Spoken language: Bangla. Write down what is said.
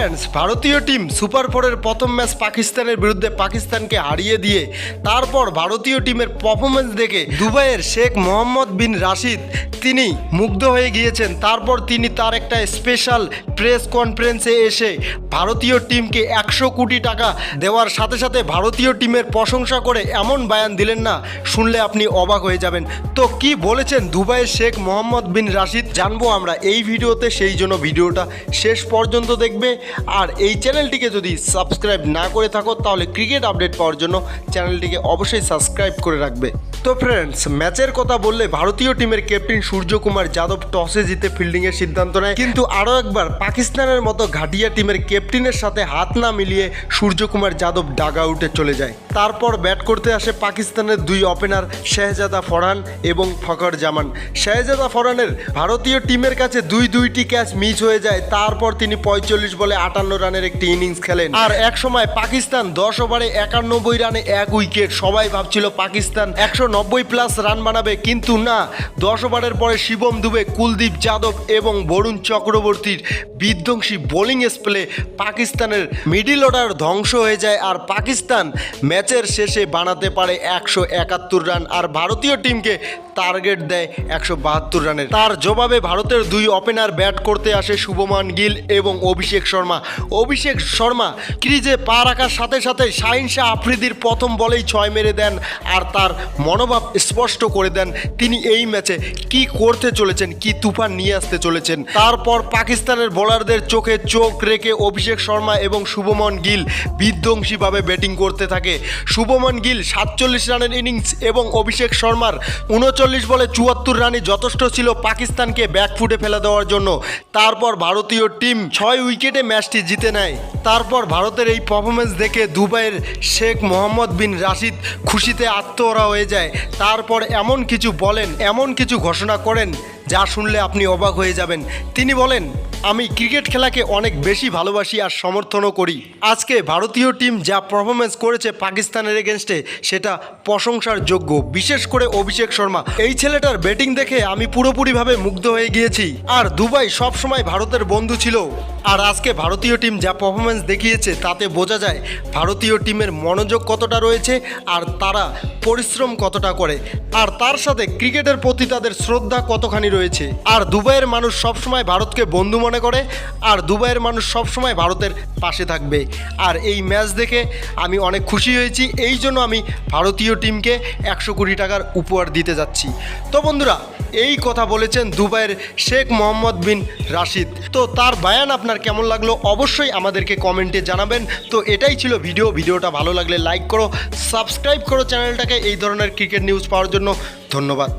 ফ্রেন্ডস, ভারতীয় টিম সুপার ফোরের প্রথম ম্যাচ পাকিস্তানের বিরুদ্ধে পাকিস্তানকে হারিয়ে দিয়ে তারপর ভারতীয় টিমের পারফরমেন্স দেখে দুবাইয়ের শেখ মোহাম্মদ বিন রাশিদ তিনি মুগ্ধ হয়ে গিয়েছেন। তারপর তিনি তার একটা স্পেশাল প্রেস কনফারেন্সে এসে ভারতীয় টিমকে 100 কোটি টাকা দেওয়ার সাথে সাথে ভারতীয় টিমের প্রশংসা করে এমন বয়ান দিলেন না, শুনলে আপনি অবাক হয়ে যাবেন। তো কি বলেছেন দুবাইয়ের শেখ মোহাম্মদ বিন রাশিদ জানবো আমরা এই ভিডিওতে, সেই জন্য ভিডিওটা শেষ পর্যন্ত দেখবে। আর এই চ্যানেলটিকে যদি সাবস্ক্রাইব না করে থাকো তাহলে ক্রিকেট আপডেট পাওয়ার জন্য চ্যানেলটিকে অবশ্যই সাবস্ক্রাইব করে রাখবে। তো ফ্রেন্ডস, ম্যাচের কথা বললে ভারতীয় টিমের ক্যাপ্টেন সূর্যকুমার যাদব টসে জিতে ফিল্ডিংয়ের সিদ্ধান্ত নেয়, কিন্তু আরও একবার পাকিস্তানের মতো ঘাটিয়া টিমের ক্যাপ্টেনের সাথে হাত না মিলিয়ে সূর্যকুমার যাদব ডাগ আউটে চলে যায়। তারপর ব্যাট করতে আসে পাকিস্তানের দুই ওপেনার শেহজাদা ফরহান এবং ফখর জামান। শেহজাদা ফরহানের ভারতীয় টিমের কাছে দুইটি ক্যাচ মিস হয়ে যায়। তারপর তিনি 45 বলে 58 রানের একটি ইনিংস খেলেন। আর এক সময় পাকিস্তান 10 ওভারে 91 রানে 1 উইকেট। সবাই ভাবছিল পাকিস্তান 190 প্লাস রান বানাবে, কিন্তু না, 10 ওভারের পরে শিবম দুবে, কুলদীপ যাদব এবং বরুণ চক্রবর্তীর বিধ্বংসী বোলিং স্পেলে পাকিস্তানের মিডিল অর্ডার ধ্বংস হয়ে যায়। আর পাকিস্তান ম্যাচের শেষে বানাতে পারে 171 রান আর ভারতীয় টিমকে টার্গেট দেয় 172 রানের। তার জবাবে ভারতের দুই ওপেনার ব্যাট করতে আসে শুভমান গিল এবং অভিষেক শর্মা ক্রিজে পা রাখার সাথে সাথে শাহিন শাহ আফ্রিদির প্রথম বলেই 6 মেরে দেন আর তার মনোভাব স্পষ্ট করে দেন তিনি এই ম্যাচে কি করতে চলেছেন, কি তুফান নিয়ে আসতে চলেছেন। তারপর পাকিস্তানের বোলারদের চোখে চোখ রেখে অভিষেক শর্মা এবং শুভমন গিল বিধ্বংসীভাবে ব্যাটিং করতে থাকে। শুভমন গিল 47 রানের ইনিংস এবং অভিষেক শর্মার 39 বলে 74 রানই যথেষ্ট ছিল পাকিস্তানকে ব্যাকফুটে ফেলে দেওয়ার জন্য। তারপর ভারতীয় টিম 6 উইকেটে ম্যাচটি জিতে নেয়। তারপর ভারতের এই পারফরমেন্স দেখে দুবাইয়ের শেখ মোহাম্মদ বিন রাশিদ খুশিতে আত্মহারা হয়ে যায়। তারপর এমন কিছু বলেন, এমন কিছু ঘোষণা করেন যা শুনলে আপনি অবাক হয়ে যাবেন। তিনি বলেন, আমি ক্রিকেট খেলাকে অনেক বেশি ভালোবাসি আর সমর্থনও করি। আজকে ভারতীয় টিম যা পারফরমেন্স করেছে পাকিস্তানের এগেনস্টে সেটা প্রশংসার যোগ্য, বিশেষ করে অভিষেক শর্মা। এই ছেলেটার ব্যাটিং দেখে আমি পুরোপুরিভাবে মুগ্ধ হয়ে গিয়েছি। আর দুবাই সবসময় ভারতের বন্ধু ছিল। আর আজকে ভারতীয় টিম যা পারফরমেন্স দেখিয়েছে তাতে বোঝা যায় ভারতীয় টিমের মনোযোগ কতটা রয়েছে আর তারা পরিশ্রম কতটা করে, আর তার সাথে ক্রিকেটের প্রতি তাদের শ্রদ্ধা কতখানি রয়েছে। আর দুবাইয়ের মানুষ সবসময় ভারতকে বন্ধু মনে করে আর দুবাইয়ের মানুষ সবসময় ভারতের পাশে থাকবে। আর এই ম্যাচ দেখে আমি অনেক খুশি হয়েছি, এই জন্য আমি ভারতীয় টিমকে 100 কোটি টাকার উপহার দিতে যাচ্ছি। তো বন্ধুরা, এই কথা বলেছেন দুবাইয়ের শেখ মোহাম্মদ বিন রাশিদ। তো তার বয়ান আপনার কেমন লাগলো অবশ্যই আমাদেরকে কমেন্টে জানাবেন। তো এটাই ছিল ভিডিওটা ভালো লাগলে লাইক করো, সাবস্ক্রাইব করো চ্যানেলটাকে এই ধরনের ক্রিকেট নিউজ পাওয়ার জন্য। ধন্যবাদ।